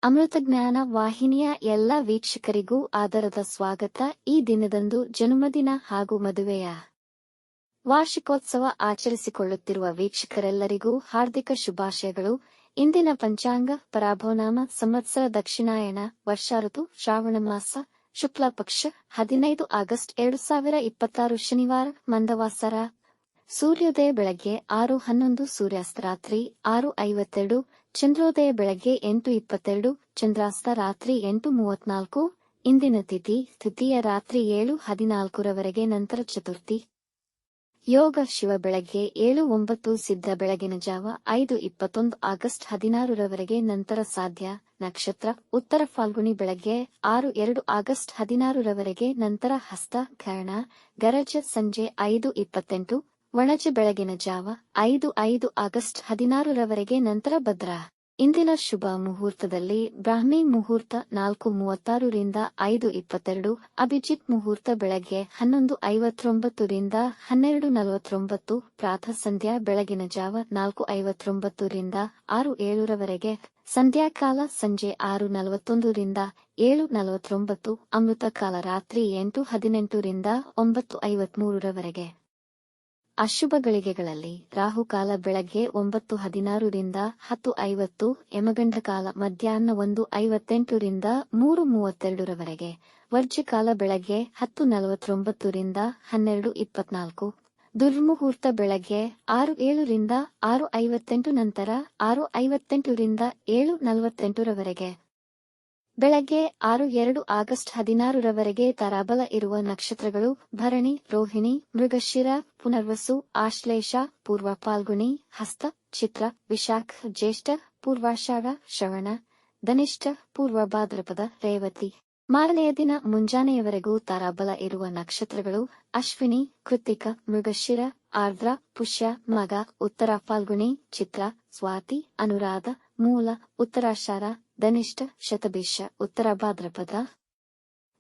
ಅಮೃತಜ್ಞಾನ ವಾಹಿನಿಯ ಎಲ್ಲ ವೀಕ್ಷಕರಿಗೂ ಆದರದ ಸ್ವಾಗತ. ಈ ದಿನದಂದು ಜನ್ಮದಿನ ಹಾಗೂ ಮದುವೆಯ ವಾರ್ಷಿಕೋತ್ಸವ ಆಚರಿಸಿಕೊಳ್ಳುತ್ತಿರುವ ವೀಕ್ಷಕರೆಲ್ಲರಿಗೂ ಹಾರ್ದಿಕ ಶುಭಾಶಯಗಳು. ಇಂದಿನ ಪಂಚಾಂಗ ಪರಾಭವನಾಮ ಸಂವತ್ಸರ ದಕ್ಷಿಣಾಯಣ ವರ್ಷ ಋತು ಶ್ರಾವಣ ಮಾಸ ಶುಕ್ಲ ಪಕ್ಷ 15 ಆಗಸ್ಟ್ 2026 ಶನಿವಾರ ಮಂದವಾಸರ. ಸೂರ್ಯೋದಯ ಬೆಳಗ್ಗೆ 6:11, ಸೂರ್ಯಾಸ್ತ ರಾತ್ರಿ 6:52, ಚಂದ್ರೋದಯ ಬೆಳಗ್ಗೆ 8:22, ಚಂದ್ರಾಸ್ತ ರಾತ್ರಿ 8:34. ಇಂದಿನ ತಿಥಿ ತೃತೀಯ ರಾತ್ರಿ 7:14 ರವರೆಗೆ, ನಂತರ ಚತುರ್ಥಿ. ಯೋಗ ಶಿವ ಬೆಳಗ್ಗೆ 7:09, ಸಿದ್ಧ ಬೆಳಗಿನ ಜಾವ 5:21 ಆಗಸ್ಟ್ 16 ರವರೆಗೆ, ನಂತರ ಸಾಧ್ಯ. ನಕ್ಷತ್ರ ಉತ್ತರ ಫಾಲ್ಗುಣಿ ಬೆಳಗ್ಗೆ 6:02 ಆಗಸ್ಟ್ 16 ರವರೆಗೆ, ನಂತರ ಹಸ್ತ. ಕರ್ಣ ಗರಜ ಸಂಜೆ 5:28, ವಣಜ ಬೆಳಗಿನ ಜಾವ 5:05 ಆಗಸ್ಟ್ 16 ರವರೆಗೆ, ನಂತರ ಭದ್ರ. ಇಂದಿನ ಶುಭ ಮುಹೂರ್ತದಲ್ಲಿ ಬ್ರಾಹ್ಮಿ ಮುಹೂರ್ತ 4:36 ರಿಂದ 5:22, ಅಭಿಜಿತ್ ಮುಹೂರ್ತ ಬೆಳಗ್ಗೆ 11:59 ರಿಂದ 12:49, ಪ್ರಾತಃ ಸಂಧ್ಯಾ ಬೆಳಗಿನ ಜಾವ 4:59 ರಿಂದ 6:07 ರವರೆಗೆ, ಸಂಧ್ಯಾಕಾಲ ಸಂಜೆ 6:41 ರಿಂದ 7:49, ಅಮೃತ ಕಾಲ ರಾತ್ರಿ 8:18 ರಿಂದ 9:53 ರವರೆಗೆ. ಅಶುಭ ಗಳಿಗೆಗಳಲ್ಲಿ ರಾಹುಕಾಲ ಬೆಳಗ್ಗೆ 9:16 ರಿಂದ 10:50, ಯಮಗಂಡ ಕಾಲ ಮಧ್ಯಾಹ್ನ 1:58 ರಿಂದ 3:32 ರವರೆಗೆ, ವರ್ಜ್ಯಕಾಲ ಬೆಳಗ್ಗೆ 10:49 ರಿಂದ 12:24, ದುರ್ಮುಹೂರ್ತ ಬೆಳಗ್ಗೆ 6:07 ರಿಂದ 6:58, ನಂತರ 6:58 ರಿಂದ 7:48 ರವರೆಗೆ. ಬೆಳಗ್ಗೆ 6:02 ಆಗಸ್ಟ್ 16 ರವರೆಗೆ ತಾರಾಬಲ ಇರುವ ನಕ್ಷತ್ರಗಳು ಭರಣಿ, ರೋಹಿಣಿ, ಮೃಗಶಿರ, ಪುನರ್ವಸು, ಆಶ್ಲೇಷ, ಪೂರ್ವ ಫಾಲ್ಗುಣಿ, ಹಸ್ತ, ಚಿತ್ರ, ವಿಶಾಖ, ಜ್ಯೇಷ್ಠ, ಪೂರ್ವಾಷಾಢ, ಶ್ರವಣ, ಧನಿಷ್ಠ, ಪೂರ್ವ ಭಾದ್ರಪದ, ರೇವತಿ. ಮಾರನೆಯ ದಿನ ಮುಂಜಾನೆಯವರೆಗೂ ತಾರಾಬಲ ಇರುವ ನಕ್ಷತ್ರಗಳು ಅಶ್ವಿನಿ, ಕೃತ್ತಿಕ, ಮೃಗಶಿರ, ಆರ್ದ್ರ, ಪುಷ್ಯ, ಮಗ, ಉತ್ತರ ಫಾಲ್ಗುಣಿ, ಚಿತ್ರ, ಸ್ವಾತಿ, ಅನುರಾಧ, ಮೂಲ, ಉತ್ತರಾಷಾಢ, ಧನಿಷ್ಠ, ಶತಭಿಷ, ಉತ್ತರ ಭಾದ್ರಪದ.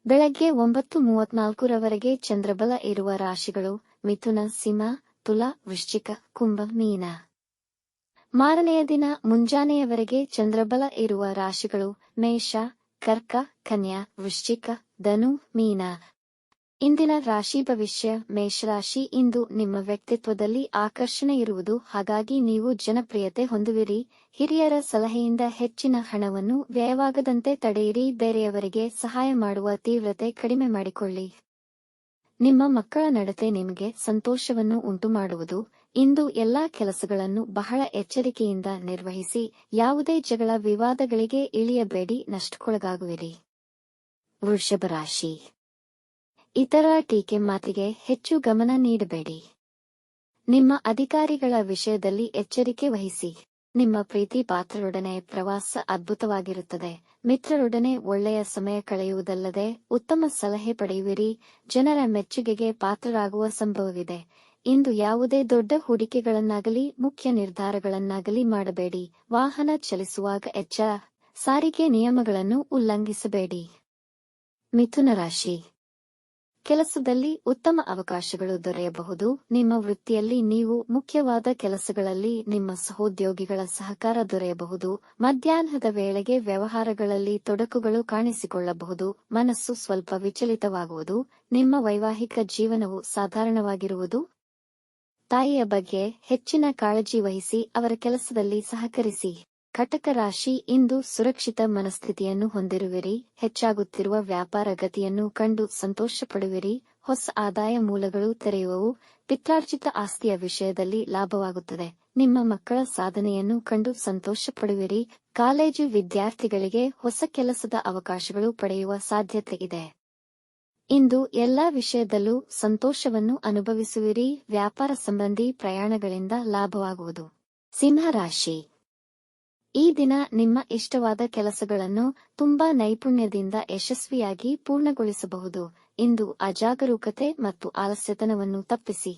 ಬೆಳಗ್ಗೆ 9:34 ರವರೆಗೆ ಚಂದ್ರಬಲ ಇರುವ ರಾಶಿಗಳು ಮಿಥುನ, ಸಿಂಹ, ತುಲಾ, ವೃಶ್ಚಿಕ, ಕುಂಭ, ಮೀನ. ಮಾರನೆಯ ದಿನ ಮುಂಜಾನೆಯವರೆಗೆ ಚಂದ್ರಬಲ ಇರುವ ರಾಶಿಗಳು ಮೇಷ, ಕರ್ಕ, ಕನ್ಯಾ, ವೃಶ್ಚಿಕ, ಧನು, ಮೀನ. ಇಂದಿನ ರಾಶಿ ಭವಿಷ್ಯ. ಮೇಷರಾಶಿ, ಇಂದು ನಿಮ್ಮ ವ್ಯಕ್ತಿತ್ವದಲ್ಲಿ ಆಕರ್ಷಣೆ ಇರುವುದು, ಹಾಗಾಗಿ ನೀವು ಜನಪ್ರಿಯತೆ ಹೊಂದುವಿರಿ. ಹಿರಿಯರ ಸಲಹೆಯಿಂದ ಹೆಚ್ಚಿನ ಹಣವನ್ನು ವ್ಯಯವಾಗದಂತೆ ತಡೆಯಿರಿ. ಬೇರೆಯವರಿಗೆ ಸಹಾಯ ಮಾಡುವ ತೀವ್ರತೆ ಕಡಿಮೆ ಮಾಡಿಕೊಳ್ಳಿ. ನಿಮ್ಮ ಮಕ್ಕಳ ನಡತೆ ನಿಮಗೆ ಸಂತೋಷವನ್ನು ಉಂಟುಮಾಡುವುದು. ಇಂದು ಎಲ್ಲಾ ಕೆಲಸಗಳನ್ನು ಬಹಳ ಎಚ್ಚರಿಕೆಯಿಂದ ನಿರ್ವಹಿಸಿ. ಯಾವುದೇ ಜಗಳ ವಿವಾದಗಳಿಗೆ ಇಳಿಯಬೇಡಿ, ನಷ್ಟಕ್ಕೊಳಗಾಗುವಿರಿ. ವೃಷಭ ರಾಶಿ, ಇತರ ಟೀಕೆ ಮಾತಿಗೆ ಹೆಚ್ಚು ಗಮನ ನೀಡಬೇಡಿ. ನಿಮ್ಮ ಅಧಿಕಾರಿಗಳ ವಿಷಯದಲ್ಲಿ ಎಚ್ಚರಿಕೆ ವಹಿಸಿ. ನಿಮ್ಮ ಪ್ರೀತಿ ಪಾತ್ರರೊಡನೆ ಪ್ರವಾಸ ಅದ್ಭುತವಾಗಿರುತ್ತದೆ. ಮಿತ್ರರೊಡನೆ ಒಳ್ಳೆಯ ಸಮಯ ಕಳೆಯುವುದಲ್ಲದೆ ಉತ್ತಮ ಸಲಹೆ ಪಡೆಯುವಿರಿ. ಜನರ ಮೆಚ್ಚುಗೆಗೆ ಪಾತ್ರರಾಗುವ ಸಂಭವವಿದೆ. ಇಂದು ಯಾವುದೇ ದೊಡ್ಡ ಹೂಡಿಕೆಗಳನ್ನಾಗಲಿ ಮುಖ್ಯ ನಿರ್ಧಾರಗಳನ್ನಾಗಲಿ ಮಾಡಬೇಡಿ. ವಾಹನ ಚಲಿಸುವಾಗ ಎಚ್ಚರ. ಸಾರಿಗೆ ನಿಯಮಗಳನ್ನು ಉಲ್ಲಂಘಿಸಬೇಡಿ. ಮಿಥುನ ರಾಶಿ, ಕೆಲಸದಲ್ಲಿ ಉತ್ತಮ ಅವಕಾಶಗಳು ದೊರೆಯಬಹುದು. ನಿಮ್ಮ ವೃತ್ತಿಯಲ್ಲಿ ನೀವು ಮುಖ್ಯವಾದ ಕೆಲಸಗಳಲ್ಲಿ ನಿಮ್ಮ ಸಹೋದ್ಯೋಗಿಗಳ ಸಹಕಾರ ದೊರೆಯಬಹುದು. ಮಧ್ಯಾಹ್ನದ ವೇಳೆಗೆ ವ್ಯವಹಾರಗಳಲ್ಲಿ ತೊಡಕುಗಳು ಕಾಣಿಸಿಕೊಳ್ಳಬಹುದು. ಮನಸ್ಸು ಸ್ವಲ್ಪ ವಿಚಲಿತವಾಗುವುದು. ನಿಮ್ಮ ವೈವಾಹಿಕ ಜೀವನವು ಸಾಧಾರಣವಾಗಿರುವುದು. ತಾಯಿಯ ಬಗ್ಗೆ ಹೆಚ್ಚಿನ ಕಾಳಜಿ ವಹಿಸಿ ಅವರ ಕೆಲಸದಲ್ಲಿ ಸಹಕರಿಸಿ. ಕಟಕ ರಾಶಿ, ಇಂದು ಸುರಕ್ಷಿತ ಮನಸ್ಥಿತಿಯನ್ನು ಹೊಂದಿರುವಿರಿ. ಹೆಚ್ಚಾಗುತ್ತಿರುವ ವ್ಯಾಪಾರ ಗತಿಯನ್ನು ಕಂಡು ಸಂತೋಷ ಪಡುವಿರಿ. ಹೊಸ ಆದಾಯ ಮೂಲಗಳು ತೆರೆಯುವವು. ಪಿತ್ರಾರ್ಜಿತ ಆಸ್ತಿಯ ವಿಷಯದಲ್ಲಿ ಲಾಭವಾಗುತ್ತದೆ. ನಿಮ್ಮ ಮಕ್ಕಳ ಸಾಧನೆಯನ್ನು ಕಂಡು ಸಂತೋಷ ಪಡುವಿರಿ. ಕಾಲೇಜು ವಿದ್ಯಾರ್ಥಿಗಳಿಗೆ ಹೊಸ ಕೆಲಸದ ಅವಕಾಶಗಳು ಪಡೆಯುವ ಸಾಧ್ಯತೆ ಇದೆ. ಇಂದು ಎಲ್ಲಾ ವಿಷಯದಲ್ಲೂ ಸಂತೋಷವನ್ನು ಅನುಭವಿಸುವಿರಿ. ವ್ಯಾಪಾರ ಸಂಬಂಧಿ ಪ್ರಯಾಣಗಳಿಂದ ಲಾಭವಾಗುವುದು. ಸಿಂಹ ರಾಶಿ, ಈ ದಿನ ನಿಮ್ಮ ಇಷ್ಟವಾದ ಕೆಲಸಗಳನ್ನು ತುಂಬಾ ನೈಪುಣ್ಯದಿಂದ ಯಶಸ್ವಿಯಾಗಿ ಪೂರ್ಣಗೊಳಿಸಬಹುದು. ಇಂದು ಅಜಾಗರೂಕತೆ ಮತ್ತು ಆಲಸ್ಯತನವನ್ನು ತಪ್ಪಿಸಿ.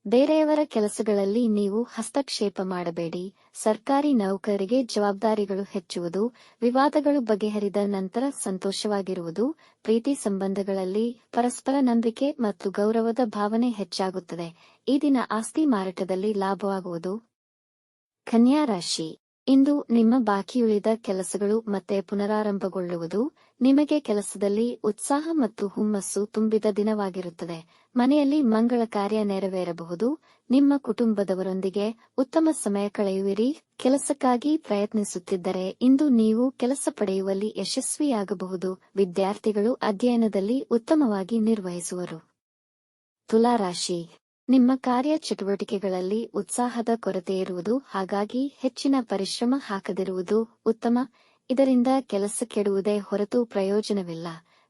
ಬೇರೆಯವರ ಕೆಲಸಗಳಲ್ಲಿ ನೀವು ಹಸ್ತಕ್ಷೇಪ ಮಾಡಬೇಡಿ. ಸರ್ಕಾರಿ ನೌಕರರಿಗೆ ಜವಾಬ್ದಾರಿಗಳು ಹೆಚ್ಚುವುದು. ವಿವಾದಗಳು ಬಗೆಹರಿದ ನಂತರ ಸಂತೋಷವಾಗಿರುವುದು. ಪ್ರೀತಿ ಸಂಬಂಧಗಳಲ್ಲಿ ಪರಸ್ಪರ ನಂಬಿಕೆ ಮತ್ತು ಗೌರವದ ಭಾವನೆ ಹೆಚ್ಚಾಗುತ್ತದೆ. ಈ ದಿನ ಆಸ್ತಿ ಮಾರಾಟದಲ್ಲಿ ಲಾಭವಾಗುವುದು. ಕನ್ಯಾ ರಾಶಿ, ಇಂದು ನಿಮ್ಮ ಬಾಕಿಯುಳಿದ ಕೆಲಸಗಳು ಮತ್ತೆ ಪುನರಾರಂಭಗೊಳ್ಳುವುದು. ನಿಮಗೆ ಕೆಲಸದಲ್ಲಿ ಉತ್ಸಾಹ ಮತ್ತು ಹುಮ್ಮಸ್ಸು ತುಂಬಿದ ದಿನವಾಗಿರುತ್ತದೆ. ಮನೆಯಲ್ಲಿ ಮಂಗಳ ಕಾರ್ಯ ನೆರವೇರಬಹುದು. ನಿಮ್ಮ ಕುಟುಂಬದವರೊಂದಿಗೆ ಉತ್ತಮ ಸಮಯ ಕಳೆಯುವಿರಿ. ಕೆಲಸಕ್ಕಾಗಿ ಪ್ರಯತ್ನಿಸುತ್ತಿದ್ದರೆ ಇಂದು ನೀವು ಕೆಲಸ ಪಡೆಯುವಲ್ಲಿ ಯಶಸ್ವಿಯಾಗಬಹುದು. ವಿದ್ಯಾರ್ಥಿಗಳು ಅಧ್ಯಯನದಲ್ಲಿ ಉತ್ತಮವಾಗಿ ನಿರ್ವಹಿಸುವರು. ತುಲಾರಾಶಿ, ನಿಮ್ಮ ಕಾರ್ಯ ಚಟುವಟಿಕೆಗಳಲ್ಲಿ ಉತ್ಸಾಹದ ಕೊರತೆಯಿರುವುದು, ಹಾಗಾಗಿ ಹೆಚ್ಚಿನ ಪರಿಶ್ರಮ ಹಾಕದಿರುವುದು ಉತ್ತಮ. ಇದರಿಂದ ಕೆಲಸ ಕೆಡುವುದೇ ಹೊರತು ಪ್ರಯೋಜನವಿಲ್ಲ.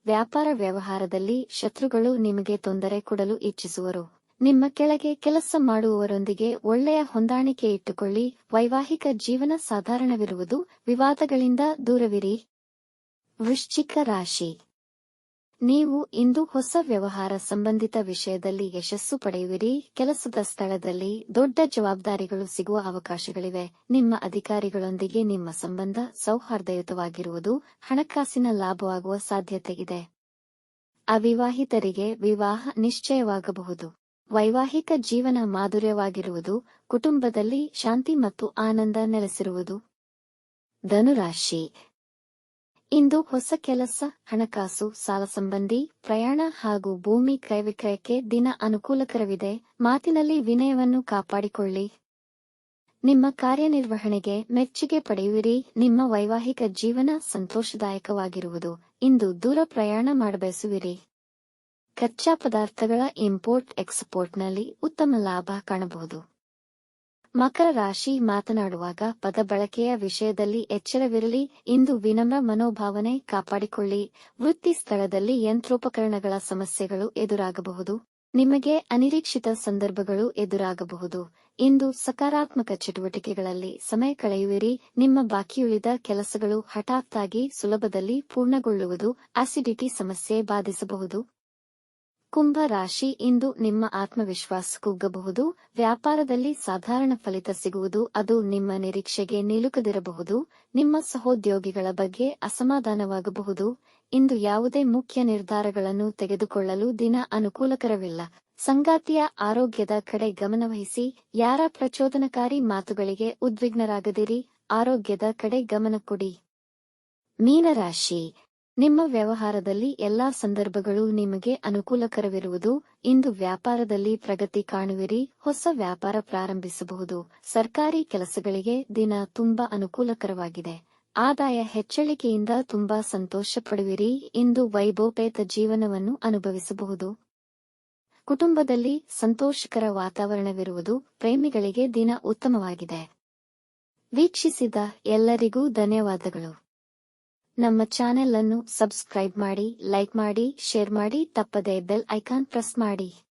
ವ್ಯಾಪಾರ ವ್ಯವಹಾರದಲ್ಲಿ ಶತ್ರುಗಳು ನಿಮಗೆ ತೊಂದರೆ ಕೊಡಲು ಇಚ್ಛಿಸುವರು. ನಿಮ್ಮ ಕೆಳಗೆ ಕೆಲಸ ಮಾಡುವವರೊಂದಿಗೆ ಒಳ್ಳೆಯ ಹೊಂದಾಣಿಕೆ ಇಟ್ಟುಕೊಳ್ಳಿ. ವೈವಾಹಿಕ ಜೀವನ ಸಾಧಾರಣವಿರುವುದು. ವಿವಾದಗಳಿಂದ ದೂರವಿರಿ. ವೃಶ್ಚಿಕ ರಾಶಿ, ನೀವು ಇಂದು ಹೊಸ ವ್ಯವಹಾರ ಸಂಬಂಧಿತ ವಿಷಯದಲ್ಲಿ ಯಶಸ್ಸು ಪಡೆಯುವಿರಿ. ಕೆಲಸದ ಸ್ಥಳದಲ್ಲಿ ದೊಡ್ಡ ಜವಾಬ್ದಾರಿಗಳು ಸಿಗುವ ಅವಕಾಶಗಳಿವೆ. ನಿಮ್ಮ ಅಧಿಕಾರಿಗಳೊಂದಿಗೆ ನಿಮ್ಮ ಸಂಬಂಧ ಸೌಹಾರ್ದಯುತವಾಗಿರುವುದು. ಹಣಕಾಸಿನ ಲಾಭವಾಗುವ ಸಾಧ್ಯತೆ ಇದೆ. ಅವಿವಾಹಿತರಿಗೆ ವಿವಾಹ ನಿಶ್ಚಯವಾಗಬಹುದು. ವೈವಾಹಿಕ ಜೀವನ ಮಾಧುರ್ಯವಾಗಿರುವುದು. ಕುಟುಂಬದಲ್ಲಿ ಶಾಂತಿ ಮತ್ತು ಆನಂದ ನೆಲೆಸಿರುವುದು. ಧನುರಾಶಿ, ಇಂದು ಹೊಸ ಕೆಲಸ, ಹಣಕಾಸು, ಸಾಲ ಸಂಬಂಧಿ ಪ್ರಯಾಣ ಹಾಗೂ ಭೂಮಿ ಕ್ರಯವಿಕ್ರಯಕ್ಕೆ ದಿನ ಅನುಕೂಲಕರವಿದೆ. ಮಾತಿನಲ್ಲಿ ವಿನಯವನ್ನು ಕಾಪಾಡಿಕೊಳ್ಳಿ. ನಿಮ್ಮ ಕಾರ್ಯನಿರ್ವಹಣೆಗೆ ಮೆಚ್ಚುಗೆ ಪಡೆಯುವಿರಿ. ನಿಮ್ಮ ವೈವಾಹಿಕ ಜೀವನ ಸಂತೋಷದಾಯಕವಾಗಿರುವುದು. ಇಂದು ದೂರ ಪ್ರಯಾಣ ಮಾಡಬಯಸುವಿರಿ. ಕಚ್ಚಾ ಪದಾರ್ಥಗಳ ಇಂಪೋರ್ಟ್ ಎಕ್ಸ್ಪೋರ್ಟ್ನಲ್ಲಿ ಉತ್ತಮ ಲಾಭ ಕಾಣಬಹುದು. ಮಕರ ರಾಶಿ, ಮಾತನಾಡುವಾಗ ಪದ ಬಳಕೆಯ ವಿಷಯದಲ್ಲಿ ಎಚ್ಚರವಿರಲಿ. ಇಂದು ವಿನಮ್ರ ಮನೋಭಾವನೆ ಕಾಪಾಡಿಕೊಳ್ಳಿ. ವೃತ್ತಿ ಸ್ಥಳದಲ್ಲಿ ಯಂತ್ರೋಪಕರಣಗಳ ಸಮಸ್ಯೆಗಳು ಎದುರಾಗಬಹುದು. ನಿಮಗೆ ಅನಿರೀಕ್ಷಿತ ಸಂದರ್ಭಗಳು ಎದುರಾಗಬಹುದು. ಇಂದು ಸಕಾರಾತ್ಮಕ ಚಟುವಟಿಕೆಗಳಲ್ಲಿ ಸಮಯ ಕಳೆಯುವಿರಿ. ನಿಮ್ಮ ಬಾಕಿಯುಳಿದ ಕೆಲಸಗಳು ಹಠಾತ್ತಾಗಿ ಸುಲಭದಲ್ಲಿ ಪೂರ್ಣಗೊಳ್ಳುವುದು. ಅಸಿಡಿಟಿ ಸಮಸ್ಯೆ ಬಾಧಿಸಬಹುದು. ಕುಂಭ ರಾಶಿ, ಇಂದು ನಿಮ್ಮ ಆತ್ಮವಿಶ್ವಾಸ ಕುಗ್ಗಬಹುದು. ವ್ಯಾಪಾರದಲ್ಲಿ ಸಾಧಾರಣ ಫಲಿತ ಸಿಗುವುದು. ಅದು ನಿಮ್ಮ ನಿರೀಕ್ಷೆಗೆ ನಿಲುಕದಿರಬಹುದು. ನಿಮ್ಮ ಸಹೋದ್ಯೋಗಿಗಳ ಬಗ್ಗೆ ಅಸಮಾಧಾನವಾಗಬಹುದು. ಇಂದು ಯಾವುದೇ ಮುಖ್ಯ ನಿರ್ಧಾರಗಳನ್ನು ತೆಗೆದುಕೊಳ್ಳಲು ದಿನ ಅನುಕೂಲಕರವಿಲ್ಲ. ಸಂಗಾತಿಯ ಆರೋಗ್ಯದ ಕಡೆ ಗಮನವಹಿಸಿ. ಯಾರ ಪ್ರಚೋದನಕಾರಿ ಮಾತುಗಳಿಗೆ ಉದ್ವಿಗ್ನರಾಗದಿರಿ. ಆರೋಗ್ಯದ ಕಡೆ ಗಮನ ಕೊಡಿ. ಮೀನರಾಶಿ, ನಿಮ್ಮ ವ್ಯವಹಾರದಲ್ಲಿ ಎಲ್ಲಾ ಸಂದರ್ಭಗಳು ನಿಮಗೆ ಅನುಕೂಲಕರವಿರುವುದು. ಇಂದು ವ್ಯಾಪಾರದಲ್ಲಿ ಪ್ರಗತಿ ಕಾಣುವಿರಿ. ಹೊಸ ವ್ಯಾಪಾರ ಪ್ರಾರಂಭಿಸಬಹುದು. ಸರ್ಕಾರಿ ಕೆಲಸಗಳಿಗೆ ದಿನ ತುಂಬಾ ಅನುಕೂಲಕರವಾಗಿದೆ. ಆದಾಯ ಹೆಚ್ಚಳಿಕೆಯಿಂದ ತುಂಬಾ ಸಂತೋಷ ಪಡುವಿರಿ. ಇಂದು ವೈಭವೋಪೇತ ಜೀವನವನ್ನು ಅನುಭವಿಸಬಹುದು. ಕುಟುಂಬದಲ್ಲಿ ಸಂತೋಷಕರ ವಾತಾವರಣವಿರುವುದು. ಪ್ರೇಮಿಗಳಿಗೆ ದಿನ ಉತ್ತಮವಾಗಿದೆ. ವೀಕ್ಷಿಸಿದ ಎಲ್ಲರಿಗೂ ಧನ್ಯವಾದಗಳು. ನಮ್ಮ ಚಾನೆಲ್ ಅನ್ನು ಸಬ್ಸ್ಕ್ರೈಬ್ ಮಾಡಿ, ಲೈಕ್ ಮಾಡಿ, ಶೇರ್ ಮಾಡಿ. ತಪ್ಪದೇ ಬೆಲ್ ಐಕಾನ್ ಪ್ರೆಸ್ ಮಾಡಿ.